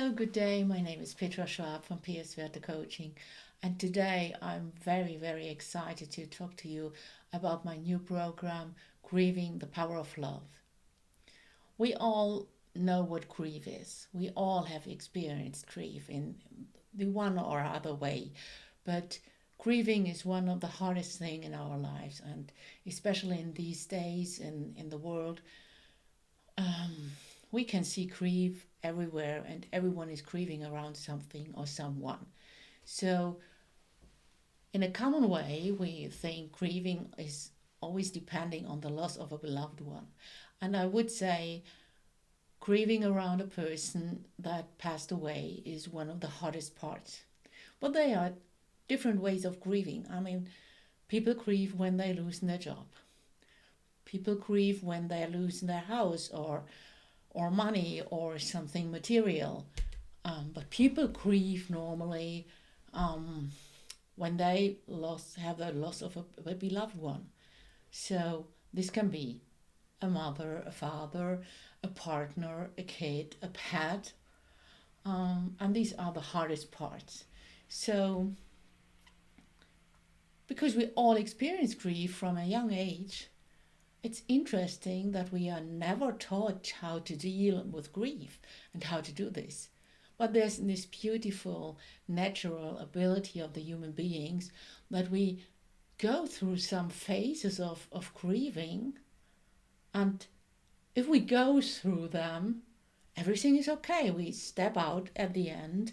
Hello, good day. My name is Petra Schwab from PS Werte-Coaching, and today I'm very excited to talk to you about my new program, Grieving, the Power of Love. We all know what grief is. We all have experienced grief in the one or other way, but grieving is one of the hardest things in our lives, and especially in these days in the world. We can see grief everywhere, and everyone is grieving around something or someone. So, in a common way, we think grieving is always depending on the loss of a beloved one. And I would say grieving around a person that passed away is one of the hardest parts. But there are different ways of grieving. People grieve when they lose their job. People grieve when they lose their house or money or something material. But people grieve normally when they have the loss of a beloved one. So this can be a mother, a father, a partner, a kid, a pet, and these are the hardest parts. So because we all experience grief from a young age, it's interesting that we are never taught how to deal with grief and how to do this. But there's this beautiful natural ability of the human beings that we go through some phases of grieving, and if we go through them, everything is okay. We step out at the end,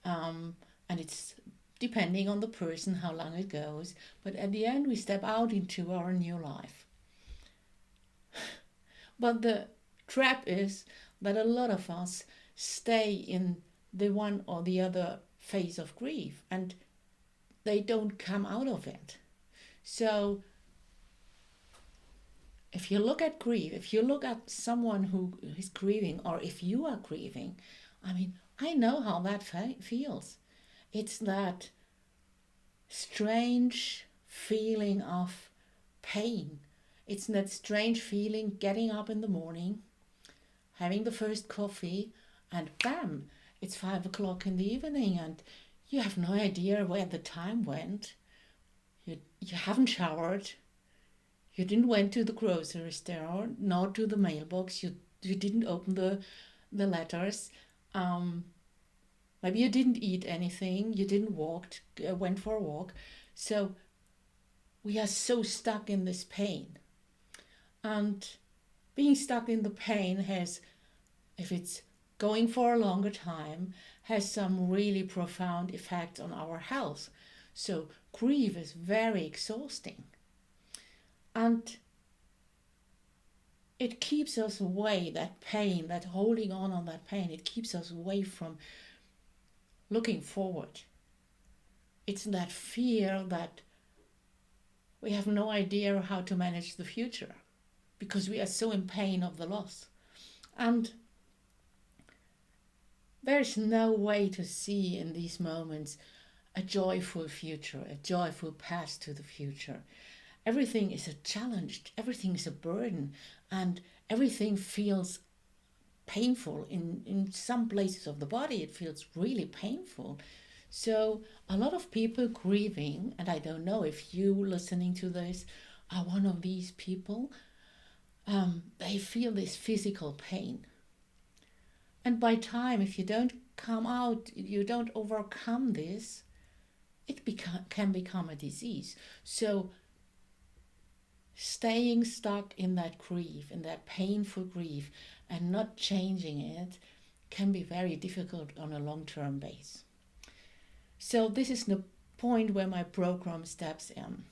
and it's depending on the person how long it goes, but at the end we step out into our new life. But the trap is that a lot of us stay in the one or the other phase of grief and they don't come out of it. So if you look at grief, if you look at someone who is grieving, or if you are grieving, I know how that feels. It's that strange feeling of pain. It's that strange feeling getting up in the morning, having the first coffee, and bam, it's 5 o'clock in the evening, and you have no idea where the time went. You haven't showered. You didn't went to the grocery store, nor to the mailbox. You didn't open the letters. Maybe you didn't eat anything. You didn't went for a walk. So we are so stuck in this pain. And being stuck in the pain has, if it's going for a longer time, has some really profound effects on our health. So grief is very exhausting. And it keeps us away, that pain, that holding on that pain, it keeps us away from looking forward. It's that fear that we have no idea how to manage the future, because we are so in pain of the loss. And there's no way to see in these moments a joyful future, a joyful path to the future. Everything is a challenge, everything is a burden, and everything feels painful. In some places of the body, it feels really painful. So a lot of people grieving, and I don't know if you listening to this are one of these people, they feel this physical pain. And by time, if you don't come out, you don't overcome this, it can become a disease. So staying stuck in that grief, in that painful grief, and not changing it can be very difficult on a long-term base. So this is the point where my program steps in.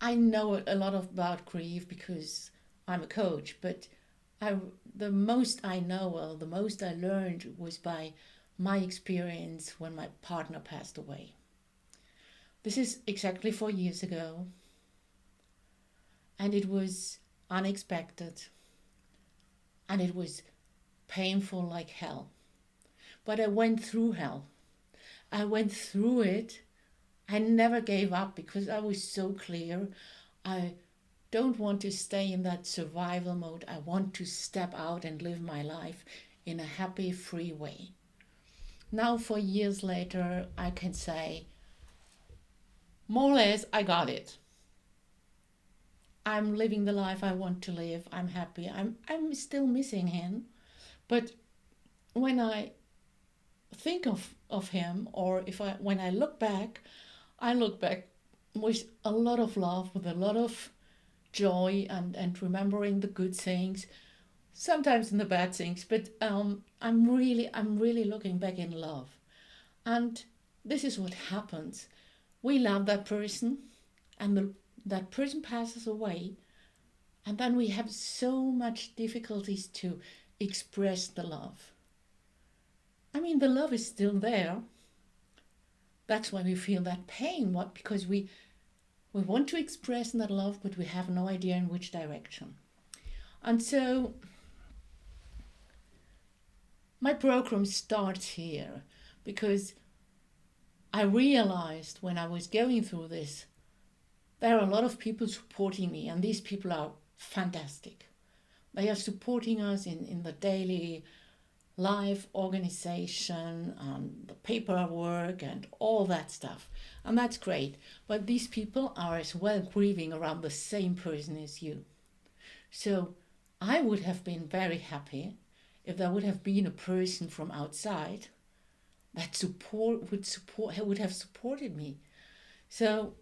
I know a lot about grief because I'm a coach, but the most I know, or the most I learned, was by my experience when my partner passed away. This is exactly 4 years ago, and it was unexpected, and it was painful like hell. But I went through hell. I went through it. I never gave up because I was so clear. I don't want to stay in that survival mode. I want to step out and live my life in a happy, free way. Now, 4 years later, I can say, more or less, I got it. I'm living the life I want to live. I'm happy. I'm still missing him. But when I think of him, or when I look back with a lot of love, with a lot of joy, and remembering the good things, sometimes in the bad things, but I'm really looking back in love. And this is what happens. We love that person, and that person passes away, and then we have so much difficulties to express the love. I mean, the love is still there. That's why we feel that pain. Because we want to express that love, but we have no idea in which direction. And so my program starts here, because I realized when I was going through this, there are a lot of people supporting me, and these people are fantastic. They are supporting us in the daily life organization and the paperwork and all that stuff. And that's great. But these people are as well grieving around the same person as you. So I would have been very happy if there would have been a person from outside that would have supported me. So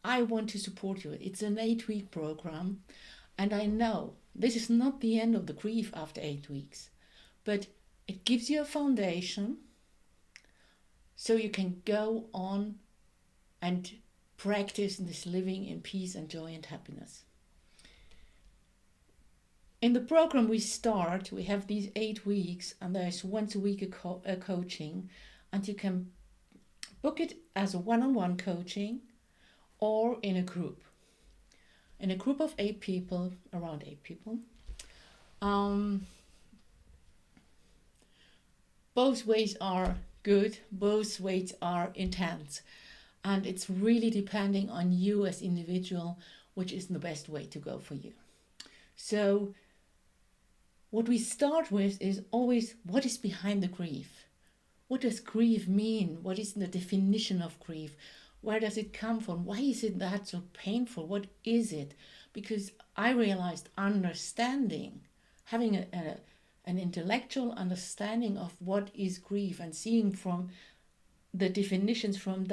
I want to support you. It's an 8-week program, and I know this is not the end of the grief after 8 weeks, but it gives you a foundation so you can go on and practice this living in peace and joy and happiness. In the program we have these 8 weeks, and there's once a week a coaching, and you can book it as a one-on-one coaching or in a group. In a group of 8 people, around 8 people. Both ways are good, both ways are intense, and it's really depending on you as individual, which is the best way to go for you. So what we start with is always, what is behind the grief? What does grief mean? What is the definition of grief? Where does it come from? Why is it that so painful? What is it? Because I realized having an intellectual understanding of what is grief and seeing from the definitions from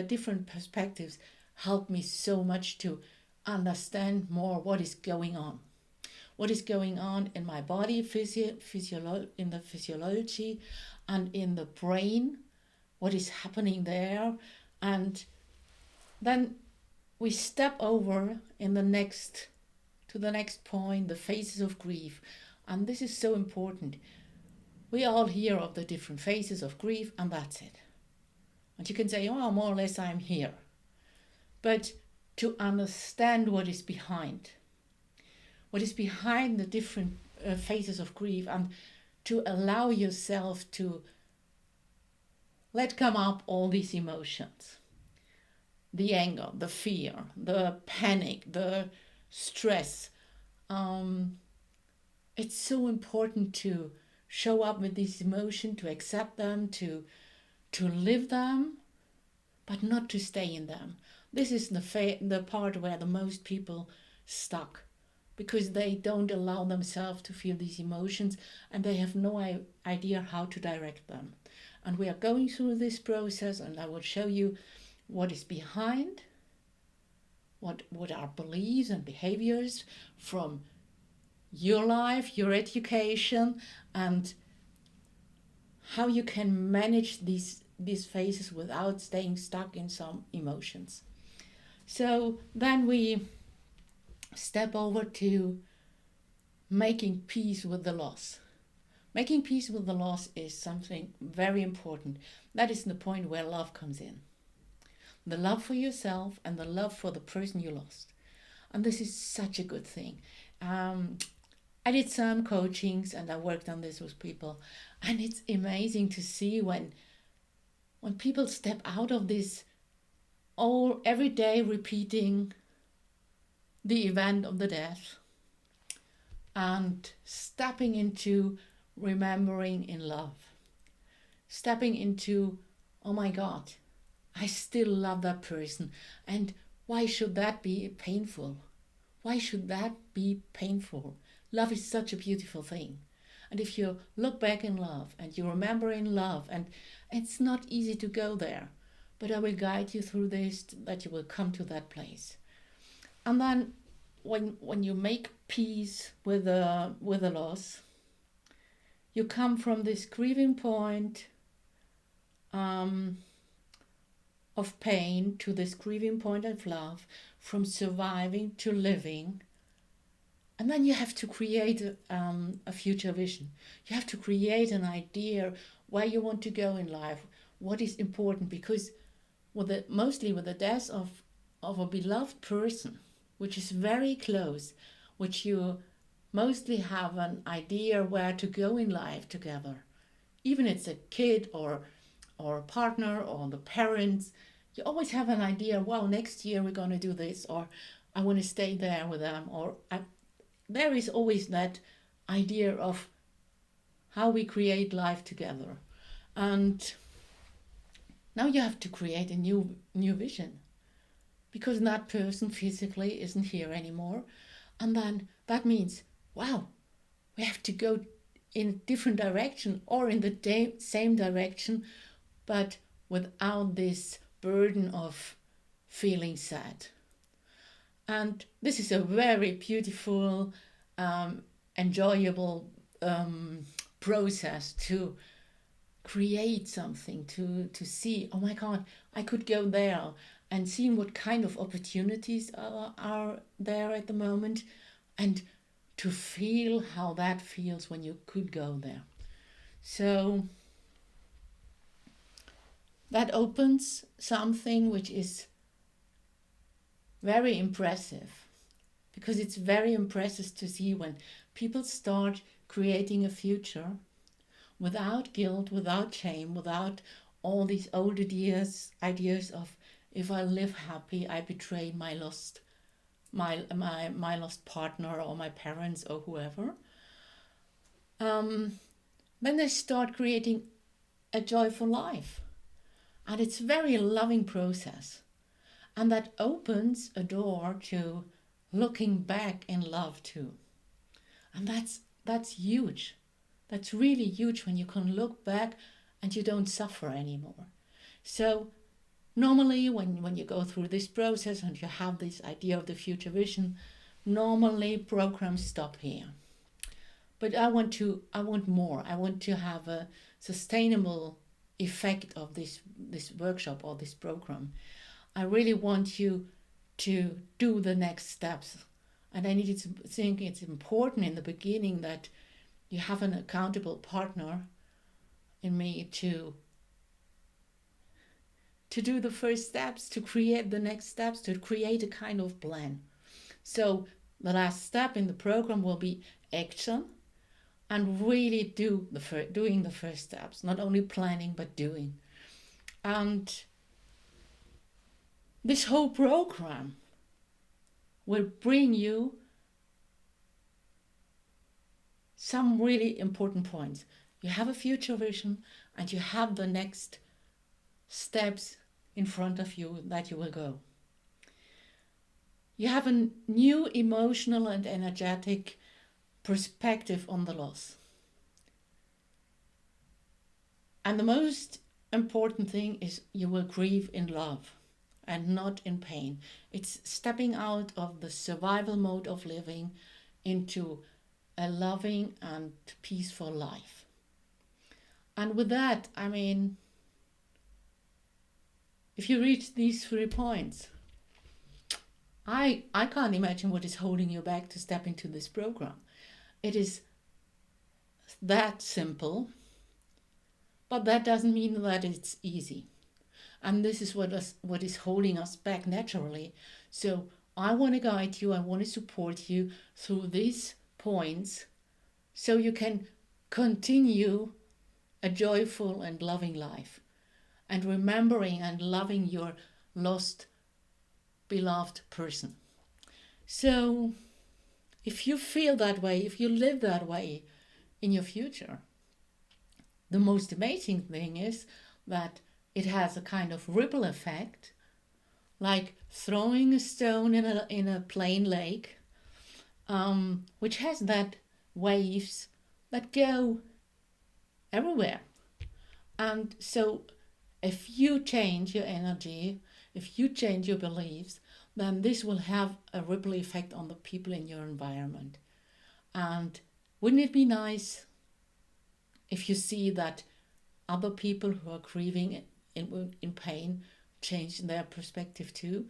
different perspectives helped me so much to understand more what is going on. What is going on in my body, in the physiology and in the brain, what is happening there. And then we step over to the next point, the phases of grief. And this is so important. We all hear of the different phases of grief, and that's it. And you can say, oh, more or less I'm here. But to understand what is behind the different phases of grief, and to allow yourself to let come up all these emotions. The anger, the fear, the panic, the stress. It's so important to show up with these emotions, to accept them, to live them, but not to stay in them. This is the part where the most people stuck, because they don't allow themselves to feel these emotions, and they have no idea how to direct them. And we are going through this process, and I will show you what is behind, what are beliefs and behaviors from your life, your education, and how you can manage these phases without staying stuck in some emotions. So then we step over to making peace with the loss. Making peace with the loss is something very important. That is the point where love comes in. The love for yourself and the love for the person you lost. And this is such a good thing. I did some coachings and I worked on this with people. And it's amazing to see when people step out of this every day repeating, the event of the death and stepping into remembering in love. Stepping into, oh my God, I still love that person. And why should that be painful? Why should that be painful? Love is such a beautiful thing. And if you look back in love and you remember in love, and it's not easy to go there, but I will guide you through this, that you will come to that place. And then when you make peace with the loss, you come from this grieving point of pain to this grieving point of love, from surviving to living. And then you have to create a future vision. You have to create an idea where you want to go in life, what is important, because mostly with the death of a beloved person, which is very close, which you mostly have an idea where to go in life together. Even it's a kid or a partner or the parents, you always have an idea, well, next year we're going to do this, or I want to stay there with them, or there is always that idea of how we create life together. And now you have to create a new vision, because that person physically isn't here anymore. And then that means, wow, we have to go in a different direction or in the same direction, but without this burden of feeling sad. And this is a very beautiful, enjoyable process to create something, to see, oh my God, I could go there, and seeing what kind of opportunities are there at the moment, and to feel how that feels when you could go there. So that opens something which is very impressive, because it's very impressive to see when people start creating a future without guilt, without shame, without all these old ideas of, if I live happy, I betray my lost partner or my parents or whoever. Then they start creating a joyful life, and it's a very loving process, and that opens a door to looking back in love too, and that's huge. That's really huge when you can look back and you don't suffer anymore. So normally when you go through this process and you have this idea of the future vision, normally programs stop here. But I want more. I want to have a sustainable effect of this workshop or this program. I really want you to do the next steps. And I needed to think it's important in the beginning that you have an accountable partner in me to do the first steps, to create the next steps, to create a kind of plan. So the last step in the program will be action, and really doing the first steps, not only planning but doing. And this whole program will bring you some really important points. You have a future vision and you have the next steps in front of you that you will go. You have a new emotional and energetic perspective on the loss. And the most important thing is you will grieve in love and not in pain. It's stepping out of the survival mode of living into a loving and peaceful life. And with that, I mean, if you reach these 3 points, I can't imagine what is holding you back to step into this program. It is that simple, but that doesn't mean that it's easy. And this is what is holding us back naturally. So I want to guide you, I want to support you through these points so you can continue a joyful and loving life, and remembering and loving your lost, beloved person. So if you feel that way, if you live that way in your future, the most amazing thing is that it has a kind of ripple effect, like throwing a stone in a plain lake, which has that waves that go everywhere. And so if you change your energy, if you change your beliefs, then this will have a ripple effect on the people in your environment. And wouldn't it be nice if you see that other people who are grieving in pain change their perspective too?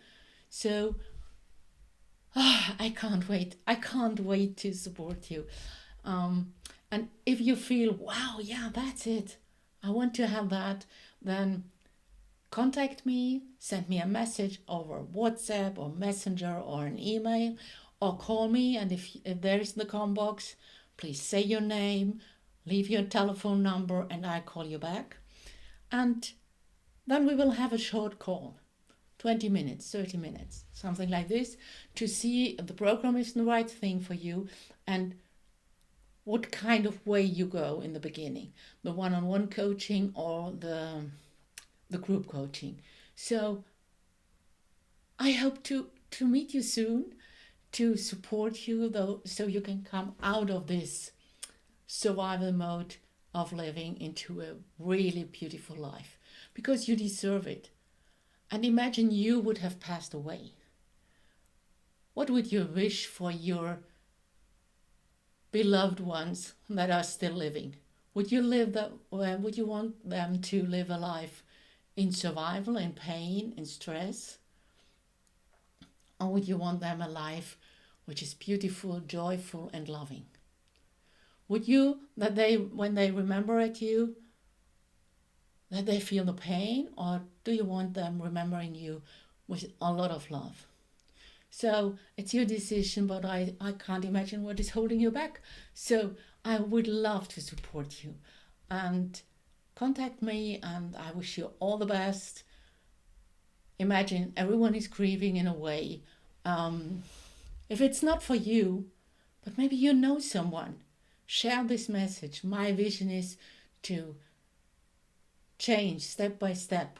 So I can't wait. I can't wait to support you. And if you feel, wow, yeah, that's it, I want to have that, then contact me, send me a message over WhatsApp or Messenger or an email, or call me. And if there is the com box, please say your name, leave your telephone number, and I call you back. And then we will have a short call, 20 minutes, 30 minutes, something like this, to see if the program is the right thing for you and what kind of way you go in the beginning, the one-on-one coaching or the group coaching. So I hope to meet you soon, to support you, though, so you can come out of this survival mode of living into a really beautiful life, because you deserve it. And imagine you would have passed away. What would you wish for your beloved ones that are still living? Would you would you want them to live a life in survival, in pain, in stress? Or would you want them a life which is beautiful, joyful, and loving? Would you, that they, when they remember at you, that they feel the pain? Or do you want them remembering you with a lot of love? So it's your decision, but I can't imagine what is holding you back. So I would love to support you. And contact me, and I wish you all the best. Imagine everyone is grieving in a way. If it's not for you, but maybe you know someone, share this message. My vision is to change step by step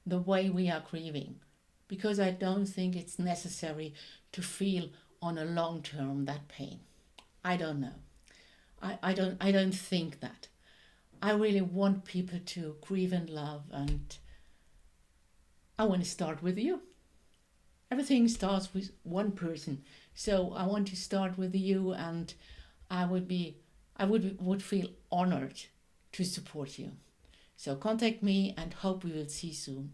the way we are grieving, because I don't think it's necessary to feel on a long term that pain. I don't know. I don't think that. I really want people to grieve in love, and I want to start with you. Everything starts with one person. So I want to start with you, and I would feel honored to support you. So contact me, and hope we will see you soon.